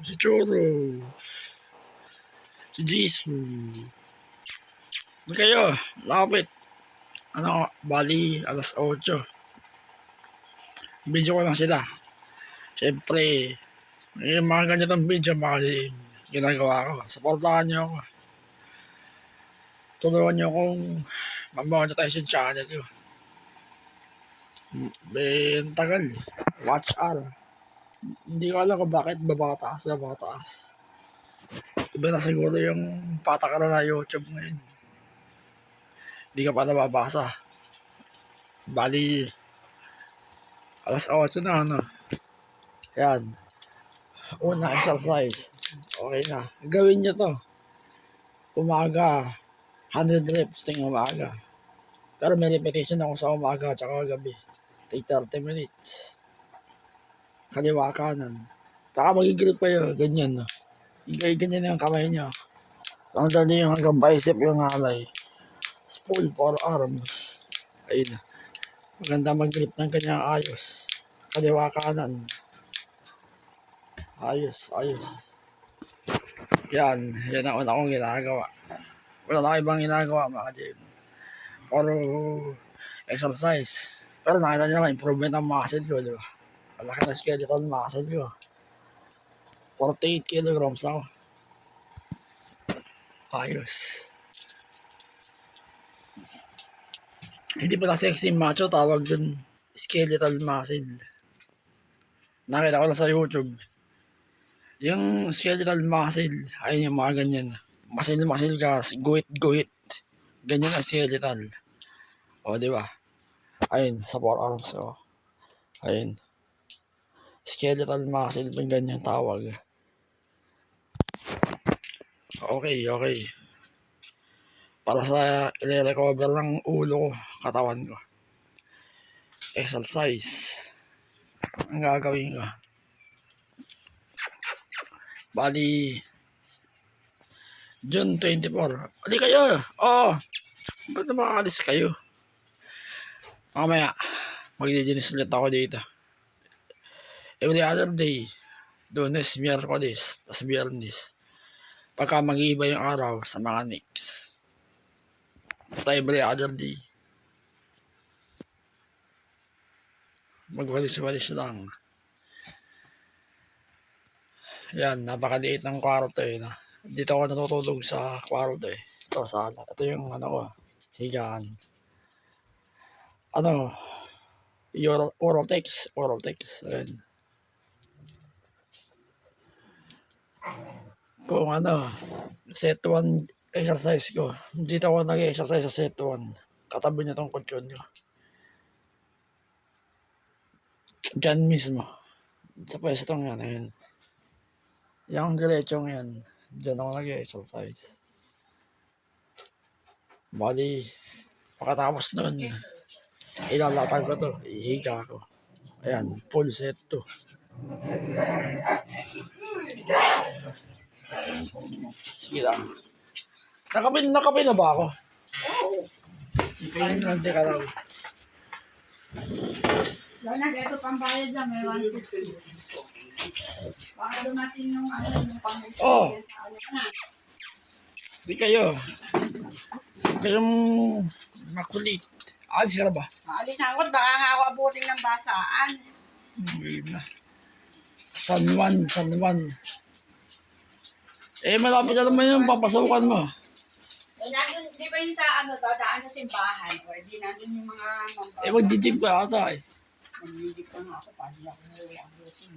Si Choro. Si Jisoo. Hindi kayo. Lapit. Bali, alas 8. Video ko lang sila. Siyempre, yung mga ganitong video, mga ginagawa ko. Supportahan nyo ako. Tulungan nyo akong mag-monetize yung channel ko. Tagal. Watch hour. Hindi ko alam kung bakit babataas. Iba na siguro yung patakaran na YouTube ngayon. Hindi ka pa nababasa. Bali, alas 8 na Yan. Una exercise. Okay na. Gawin nyo to. Umaga. 100 reps ting umaga. Pero may repetition ako sa umaga at gabi. Take 30 minutes. Kaliwa kanan. Baka magigrip kayo. Ganyan. Ganyan yung kamay nyo. Ang dali yung hanggang bicep yung alay. Full forearms. Ayun. Maganda mag-grip ng kanyang ayos. Kaliwa kanan. Ayos. Yan ang una kong ginagawa. Wala na ibang ginagawa mga gym. Puro exercise. Pero nakita nyo lang, improvement ng muscle ko, di ba? Malaki na skeletal muscle ko. 48 kilograms ako. Ayos. Hindi pala sexy macho, tawag dun skeletal muscle. Nakita ko lang sa YouTube. Yung skeletal muscle, ayun yung mga ganyan. Muscle ka, guhit. Ganyan ang skeletal. O, di ba? Ayun, sa forearms ko. Ayun. Skeletal muscle, may ganyan tawag. Okay. Para sa i-recover ng ulo ko, katawan ko. Exercise. Ang gagawin ko. Bali, June 24. Ali kayo! Ba't na makakalis kayo? Mamaya, maglilinis ulit ako dito. Every other day, Lunes, Miyerkules, tas Biyernes. Pagka mag-iiba yung araw sa mga Knicks. Basta every other day. Magwalis-walis lang. Yan, napakaliit ng kwarto eh. Dito ako natutulog sa kwarto eh. Ito, sala. Ito yung higaan. Orotex. Ayan. Kung set 1 exercise ko. Dito ako nag-exercise sa set 1. Katabi niya tong kutsyon ko. Diyan mismo. Sa pwestong yan. Ayun. Yung diretsong yan. Diyan ako nag-exercise. Bali, pagkatapos nun, ilalatag ko to. Ihiga ko. Ayan, full set to. Sige lang. Nakapin na ba ako? Oo. Hindi ka lang. Lala, ito pambayad lang, may 150. Baka dumating yung pang-exercise sa na. Hindi kayo. Kayong makulit. Alis ka na ba? Maalis na ako, baka nga ako abuting ng basaan. San Juan. Malapit na naman yung papasukan mo. Nandun, di ba yung sa dadaan sa simbahan? O, di nandun yung mga mambabaw. Magdidib ka ata eh. Nandidib ka nga ako, padi ako abuting.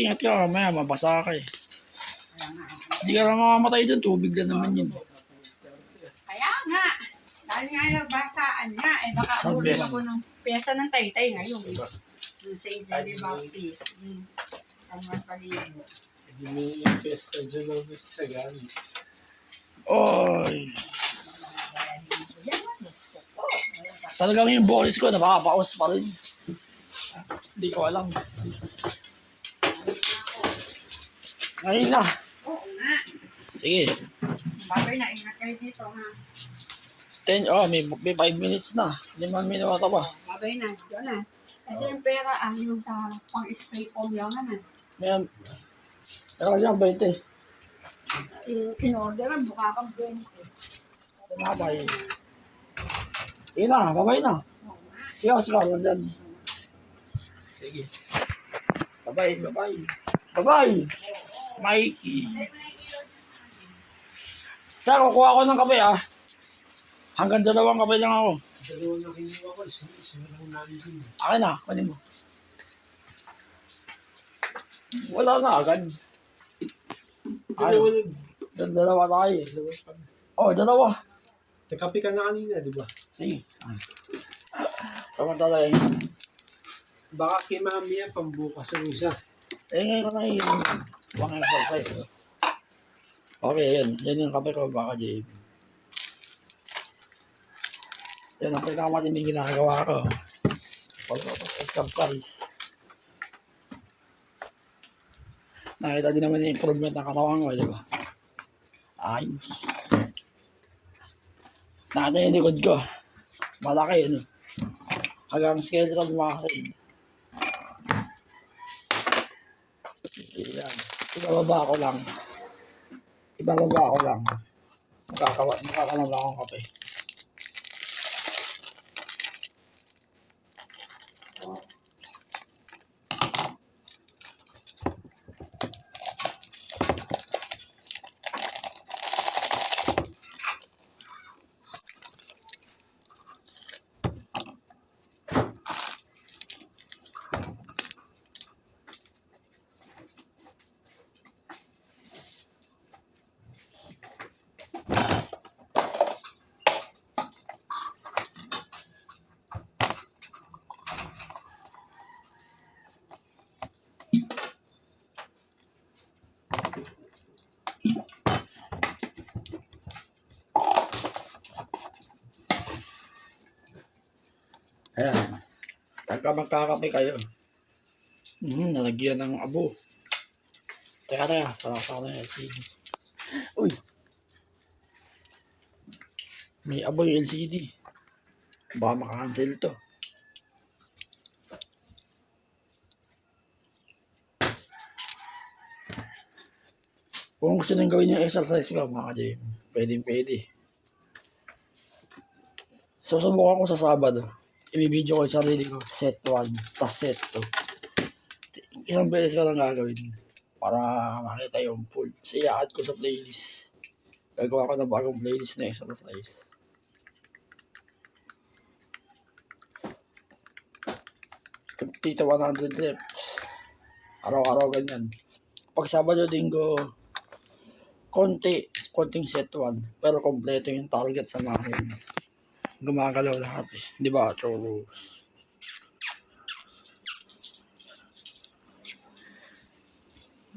Ingat ka, mamaya mabasa ka eh. Kaya nga. Hindi ka na mamamatay dun, tubig na naman yun. Kaya nga. Dahil nga nagbasaan nga, baka abutin ako ng piyesta ng Taytay ngayon. Yung St. John the Baptist. San Juan Palibo. Hindi yung piyesta dyan lang sa gani. Oy. Talagang yung bolis ko, napakapaos pa rin. Hindi ko alam. Ngayon na. Oo nga. Sige. Babay na, ingat kayo dito ha. 10, may 5 minutes na. 5 minuto pa. Babay na, Jonas. Ito yung pera, yung sa pang-spray foam lang naman. Ngayon, meron dyan 20. In-orderan, mukha kang 20. Tinapay. Ina, babay na. Sigaw, nandyan. Sige. Babay. Babay! Mikey. Kaya kukuha ako ng kape ah. Hanggang 2 kape lang ako. Dalawa na kinuha ko, isa na lang namin din. Akin na, kunin mo. Wala na agad. Dalawa na. Dalawa tayo eh. Dalawa pa. Oh, 2. Nagkape ka na kanina, di ba? Sige. Samantala eh. Baka kay mami yan, pambukas ang isa. Ngayon ko na yung pang exercise. Okay, yan. Yan yung kape ko, baka Jay. Yan ang pinakamatinding ginagawa ko. Pag-exercise. Nakita din naman yung improvement ng katawan ko, di ba? Ayos. Nakita yung likod ko. Malaki, ano? Hanggang skeleton makakasin. Yan. Ibababa ko lang. Makakalam lang akong kape. Ayan. Pagka magkakape kayo. Nalagyan ng abo. Teka. Parang na LCD. Uy! May abo yung LCD. Baka makancel to. Kung gusto nang gawin yung exercise ko, mga ka-gym, pwede. Susubukan ko sa Sabado. Ibibideo ko yung sarili ko. Set 1, tas set 2. Isang beses ko lang gagawin. Para makita yung full. Kasi i-add ko sa playlist. Gagawa ko ng bagong playlist na exercise. Tito 100 reps. Araw-araw ganyan. Pag Sabado, Linggo, konting set 1. Pero kompleto yung target sa makin. Gumagalaw lahat eh. Di ba, choros?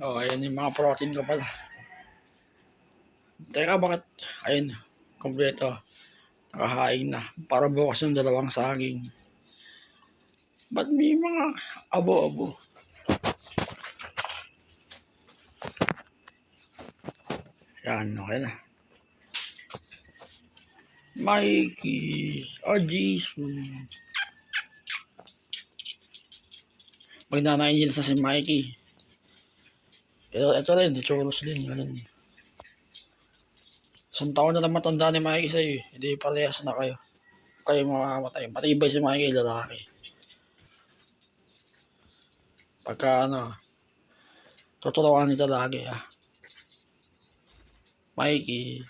Ayan yung mga protein ko pala. Teka, bakit? Ayun, kompleto. Nakahain na. Para bukas yung 2 saging. Ba't may mga abo-abo? Yan, okay na. Mikey. Oh, Jesus. Magnanaingil sa si Mikey. Ito rin, choros din. Ganun. 1 taon na lang matanda ni Mikey sa'yo eh. Hindi parehas na kayo. Kayo mamamatay. Matibay si Mikey, lalaki. Pagka tutulungan nito lagi ah. Mikey.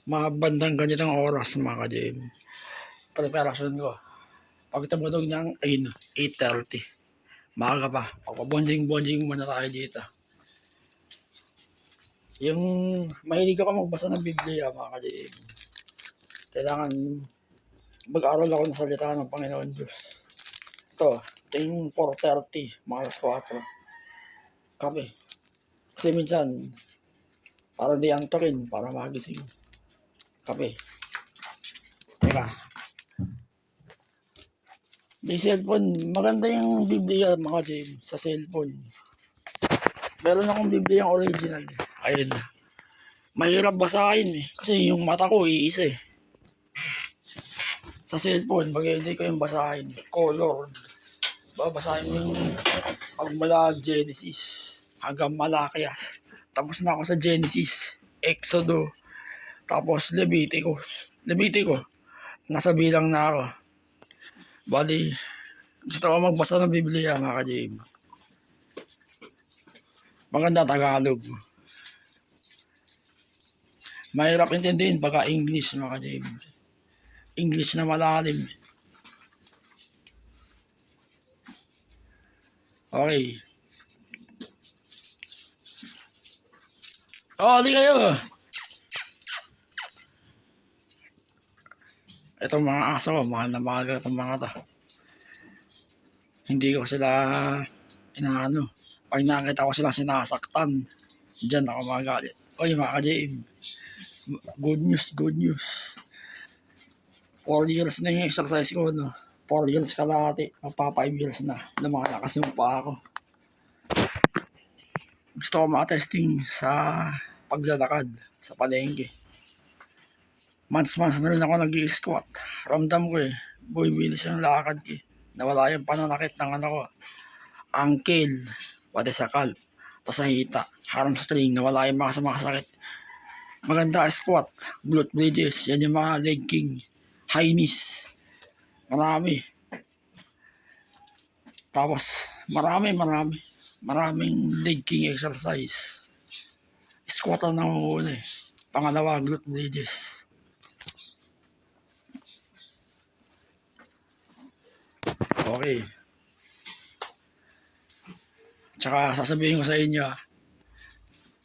Mga bandang ganitong oras mga ka-gym. Preparasyon ko. Pag tumunog niyang 8:30. Maaga pa. Pagpabonding muna tayo dito. Yung mahilig ako magbasa ng Biblia mga ka-gym. Kailangan mag-aral ako ng salita ng Panginoon Diyos. Ito yung 4:30, mga alas 4. Kape. Kasi minsan, para di antokin, para magising. Kape. Teka. May cellphone. Maganda yung Biblia mga Jim sa cellphone. Meron akong Biblia yung original. Ayun na. Mahirap basahin eh. Kasi yung mata ko iisa eh. Sa cellphone, mag-enjoy ko yung basahin. Color. Babasahin mo yung pagmula Genesis hanggang Malakias. Tapos na ako sa Genesis, Exodo, tapos Levitico. Nasa bilang na ako. Bali, gusto ko magbasa ng Biblia, mga ka-JM. Maganda Tagalog. Mahirap intindihin pagka English, mga ka-JM. English na malalim. Okay. Di kayo. Itong mga aso, mahal na mahal itong mga to. Hindi ko sila inaano. Pag nakita ko sila sinasaktan, dyan ako magalit. Oy, mga ka-JM. Good news. 4 years na yung exercise ko, no? 4 years kalahati. Magpa 5 years na. Lumalakas yung paa ko. Gusto ko makatesting sa paglalakad sa palengke. Months na rin ako nag-i-squat. Ramdam ko bumibilis yung lakad ko. Nawala yung pananakit ng ankle, pati sa calf, tapos sa hita, hamstring, nawala yung mga sumakasakit. Maganda squat, glute bridges, yan yung mga leg king, high knees. Marami. Tapos, maraming leg king exercise. Squat ang nangunguna eh. Pangalawa, glute bridges. Okay. Tsaka sasabihin ko sa inyo,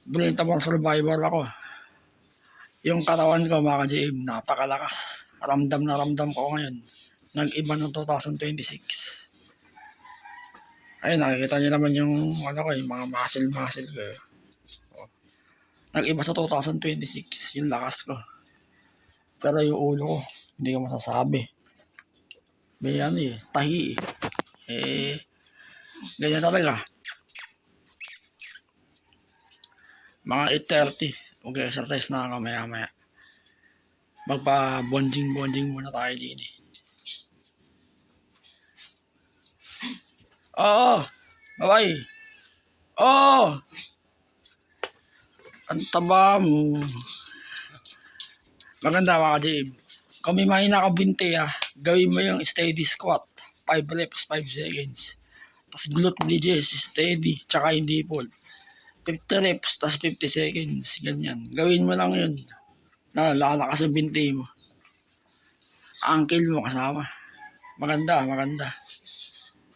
Brintamon survivor ako. Yung katawan ko, mga ka-JM, napakalakas. Ramdam na ramdam ko ngayon. Nag-iba ng 2026. Ayun, nakikita niyo naman yung yung mga muscle ko. Nag-iba sa 2026, yung lakas ko. Pero yung ulo ko, hindi ko masasabi. May tahi ganyan talaga. Mga 8:30, mag-exercise na ako maya. Magpa-bonding muna tayo din eh. Bye-bye. Ang taba mo. Maganda, mga ka-JM. Kung may mahina ka binti gawin mo yung steady squat. 5 reps, 5 seconds. Tapos glute bridges, steady, tsaka hindi pull. 50 reps, tapos 50 seconds. Ganyan. Gawin mo lang yun. Lalakas ang binti mo. Ankle mo kasama. Maganda.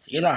Sige na.